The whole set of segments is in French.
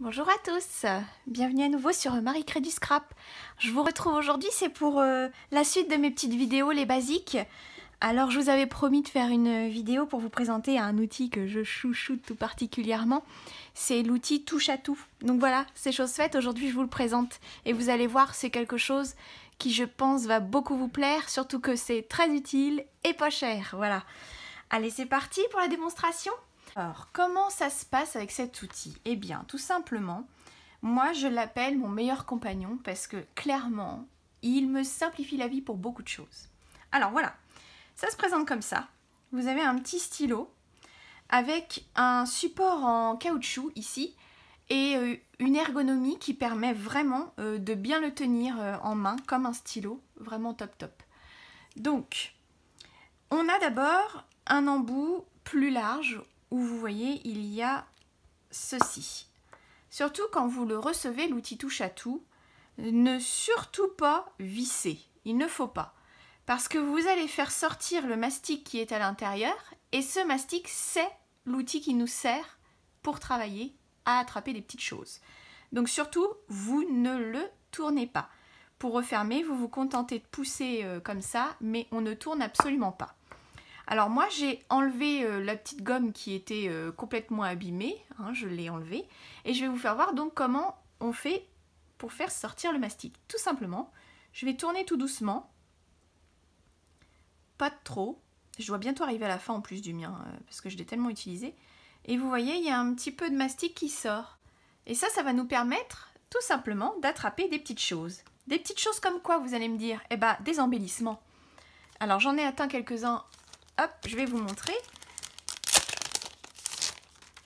Bonjour à tous, bienvenue à nouveau sur Marie crée du scrap. Je vous retrouve aujourd'hui, c'est pour la suite de mes petites vidéos, les basiques. Alors je vous avais promis de faire une vidéo pour vous présenter un outil que je chouchoute tout particulièrement. C'est l'outil touche à tout. Donc voilà, c'est chose faite, aujourd'hui je vous le présente. Et vous allez voir, c'est quelque chose qui je pense va beaucoup vous plaire, surtout que c'est très utile et pas cher, voilà. Allez, c'est parti pour la démonstration. Alors, comment ça se passe avec cet outil? Eh bien, tout simplement, moi je l'appelle mon meilleur compagnon parce que clairement, il me simplifie la vie pour beaucoup de choses. Alors voilà, ça se présente comme ça. Vous avez un petit stylo avec un support en caoutchouc ici et une ergonomie qui permet vraiment de bien le tenir en main comme un stylo, vraiment top top. Donc, on a d'abord un embout plus large où vous voyez il y a ceci. Surtout quand vous le recevez, l'outil touche à tout, ne surtout pas visser, il ne faut pas. Parce que vous allez faire sortir le mastic qui est à l'intérieur et ce mastic c'est l'outil qui nous sert pour travailler à attraper des petites choses. Donc surtout, vous ne le tournez pas. Pour refermer, vous vous contentez de pousser comme ça, mais on ne tourne absolument pas. Alors moi j'ai enlevé la petite gomme qui était complètement abîmée, hein, je l'ai enlevée, et je vais vous faire voir donc comment on fait pour faire sortir le mastic. Tout simplement, je vais tourner tout doucement, pas de trop, je dois bientôt arriver à la fin en plus du mien, parce que je l'ai tellement utilisé, et vous voyez il y a un petit peu de mastic qui sort. Et ça va nous permettre tout simplement d'attraper des petites choses. Des petites choses comme quoi vous allez me dire? Eh ben des embellissements. Alors j'en ai atteint quelques-uns. Hop, je vais vous montrer.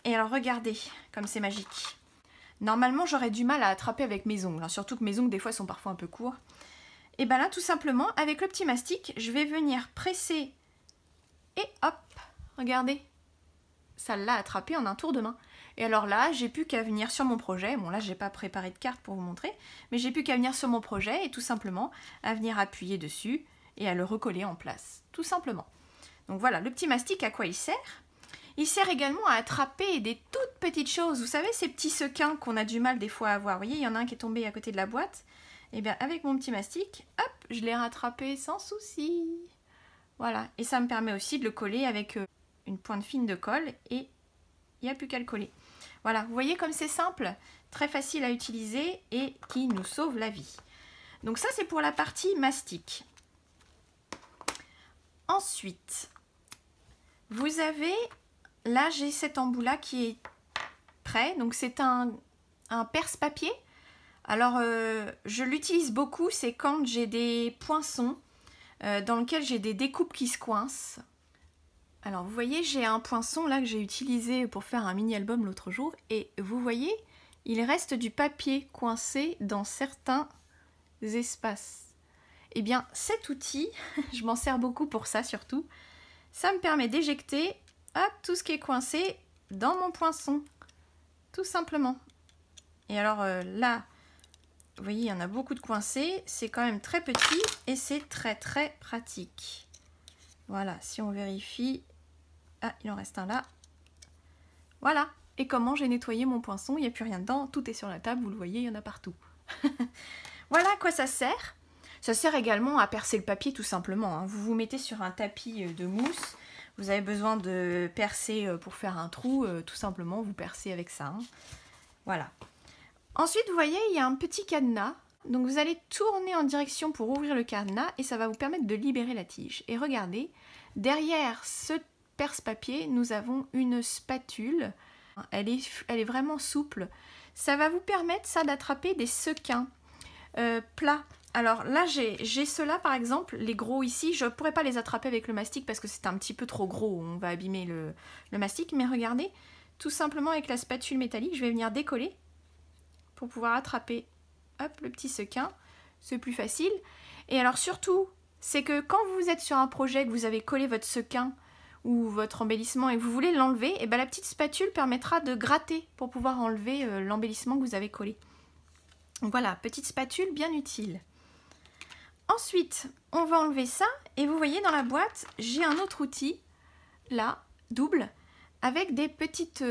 Et alors regardez comme c'est magique. Normalement j'aurais du mal à attraper avec mes ongles, hein, surtout que mes ongles des fois sont parfois un peu courts. Et bien là tout simplement avec le petit mastic, je vais venir presser et hop, regardez, ça l'a attrapé en un tour de main. Et alors là, j'ai plus qu'à venir sur mon projet, bon là j'ai pas préparé de carte pour vous montrer, mais j'ai plus qu'à venir sur mon projet et tout simplement à venir appuyer dessus et à le recoller en place, tout simplement. Donc voilà, le petit mastic, à quoi il sert? Il sert également à attraper des toutes petites choses. Vous savez, ces petits sequins qu'on a du mal des fois à voir. Vous voyez, il y en a un qui est tombé à côté de la boîte. Et bien, avec mon petit mastic, hop, je l'ai rattrapé sans souci. Voilà, et ça me permet aussi de le coller avec une pointe fine de colle et il n'y a plus qu'à le coller. Voilà, vous voyez comme c'est simple, très facile à utiliser et qui nous sauve la vie. Donc ça, c'est pour la partie mastic. Ensuite, vous avez, là j'ai cet embout là qui est prêt, donc c'est un perce-papier. Alors je l'utilise beaucoup, c'est quand j'ai des poinçons dans lesquels j'ai des découpes qui se coincent. Alors vous voyez, j'ai un poinçon là que j'ai utilisé pour faire un mini-album l'autre jour, et vous voyez, il reste du papier coincé dans certains espaces. Eh bien cet outil, je m'en sers beaucoup pour ça surtout, ça me permet d'éjecter tout ce qui est coincé dans mon poinçon, tout simplement. Et alors là, vous voyez, il y en a beaucoup de coincés, c'est quand même très petit et c'est très très pratique. Voilà, si on vérifie, il en reste un là. Voilà, et comment j'ai nettoyé mon poinçon, il n'y a plus rien dedans, tout est sur la table, vous le voyez, il y en a partout. Voilà à quoi ça sert. Ça sert également à percer le papier tout simplement, hein. Vous vous mettez sur un tapis de mousse, vous avez besoin de percer pour faire un trou, tout simplement vous percez avec ça, hein. Voilà. Ensuite vous voyez il y a un petit cadenas, donc vous allez tourner en direction pour ouvrir le cadenas et ça va vous permettre de libérer la tige. Et regardez, derrière ce perce-papier nous avons une spatule, elle est vraiment souple. Ça va vous permettre ça d'attraper des sequins plats. Alors là j'ai ceux-là par exemple, les gros ici, je ne pourrais pas les attraper avec le mastic parce que c'est un petit peu trop gros, on va abîmer le mastic, mais regardez, tout simplement avec la spatule métallique, je vais venir décoller pour pouvoir attraper hop, le petit sequin, c'est plus facile. Et alors surtout, c'est que quand vous êtes sur un projet, que vous avez collé votre sequin ou votre embellissement et que vous voulez l'enlever, et ben la petite spatule permettra de gratter pour pouvoir enlever l'embellissement que vous avez collé. Donc voilà, petite spatule bien utile. Ensuite, on va enlever ça et vous voyez dans la boîte, j'ai un autre outil, là, double, avec des petites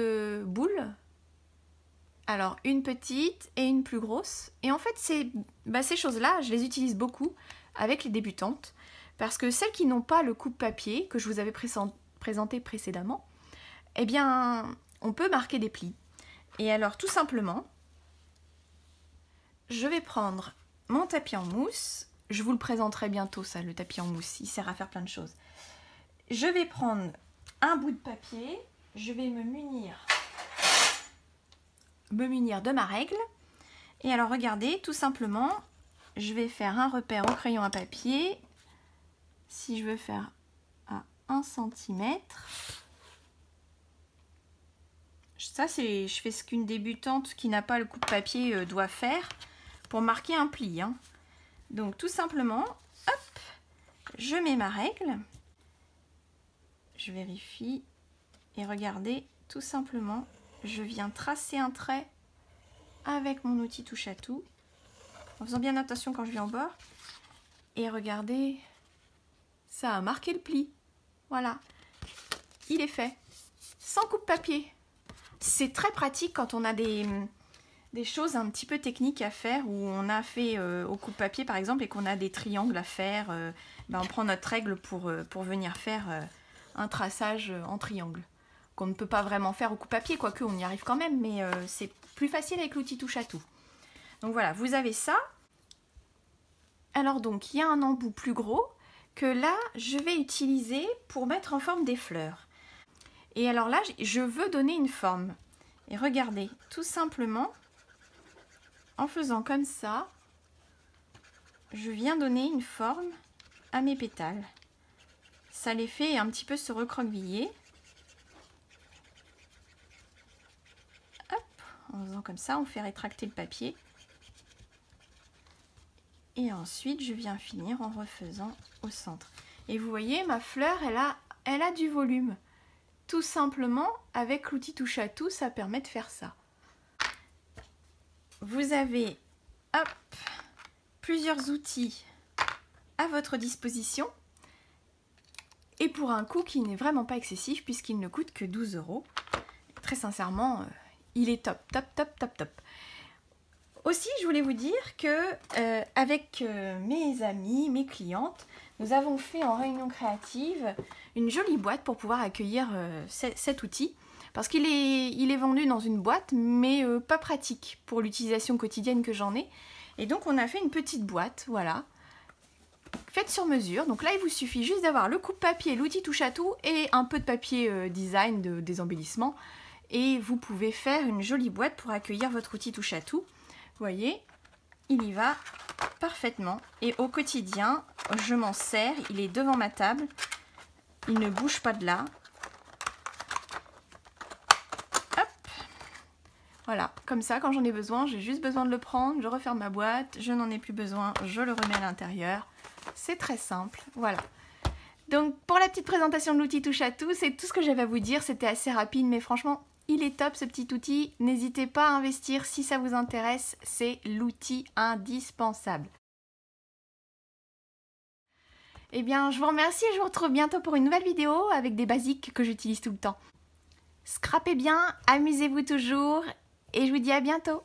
boules Alors une petite et une plus grosse. Et en fait ces choses-là, je les utilise beaucoup avec les débutantes. Parce que celles qui n'ont pas le coupe-papier que je vous avais présenté précédemment, eh bien on peut marquer des plis. Et alors tout simplement, je vais prendre mon tapis en mousse. Je vous le présenterai bientôt ça, le tapis en mousse, il sert à faire plein de choses. Je vais prendre un bout de papier, je vais me munir de ma règle. Et alors regardez, tout simplement, je vais faire un repère au crayon à papier. Si je veux faire à 1 cm, ça je fais ce qu'une débutante qui n'a pas le coupe-papier doit faire pour marquer un pli. Hein. Donc tout simplement, hop, je mets ma règle, je vérifie et regardez, tout simplement, je viens tracer un trait avec mon outil touche à tout, en faisant bien attention quand je vais en bord. Et regardez, ça a marqué le pli. Voilà, il est fait, sans coupe-papier. C'est très pratique quand on a des choses un petit peu techniques à faire, où on a fait au coupe-papier par exemple et qu'on a des triangles à faire. On prend notre règle pour venir faire un traçage en triangle, qu'on ne peut pas vraiment faire au coupe-papier, quoique on y arrive quand même, mais c'est plus facile avec l'outil touche à tout. Donc voilà, vous avez ça. Alors donc, il y a un embout plus gros que là, je vais utiliser pour mettre en forme des fleurs. Et alors là, je veux donner une forme. Et regardez, tout simplement, en faisant comme ça, je viens donner une forme à mes pétales. Ça les fait un petit peu se recroqueviller. Hop, en faisant comme ça, on fait rétracter le papier. Et ensuite, je viens finir en refaisant au centre. Et vous voyez, ma fleur, elle a du volume. Tout simplement, avec l'outil touche à tout, ça permet de faire ça. Vous avez, hop, plusieurs outils à votre disposition. Et pour un coût qui n'est vraiment pas excessif, puisqu'il ne coûte que 12 €. Très sincèrement, il est top, top, top, top, top. Aussi, je voulais vous dire que avec mes amis, mes clientes, nous avons fait en réunion créative une jolie boîte pour pouvoir accueillir cet outil. Parce qu'il est vendu dans une boîte, mais pas pratique pour l'utilisation quotidienne que j'en ai. Et donc on a fait une petite boîte, voilà, faite sur mesure. Donc là, il vous suffit juste d'avoir le coupe-papier, l'outil touche à tout et un peu de papier design, des embellissements. Et vous pouvez faire une jolie boîte pour accueillir votre outil touche à tout. Vous voyez, il y va parfaitement. Et au quotidien, je m'en sers. Il est devant ma table. Il ne bouge pas de là. Hop. Voilà, comme ça, quand j'en ai besoin, j'ai juste besoin de le prendre. Je referme ma boîte. Je n'en ai plus besoin. Je le remets à l'intérieur. C'est très simple. Voilà. Donc, pour la petite présentation de l'outil touche à tout, c'est tout ce que j'avais à vous dire. C'était assez rapide, mais franchement, il est top ce petit outil, n'hésitez pas à investir si ça vous intéresse, c'est l'outil indispensable. Eh bien, je vous remercie et je vous retrouve bientôt pour une nouvelle vidéo avec des basiques que j'utilise tout le temps. Scrapez bien, amusez-vous toujours et je vous dis à bientôt.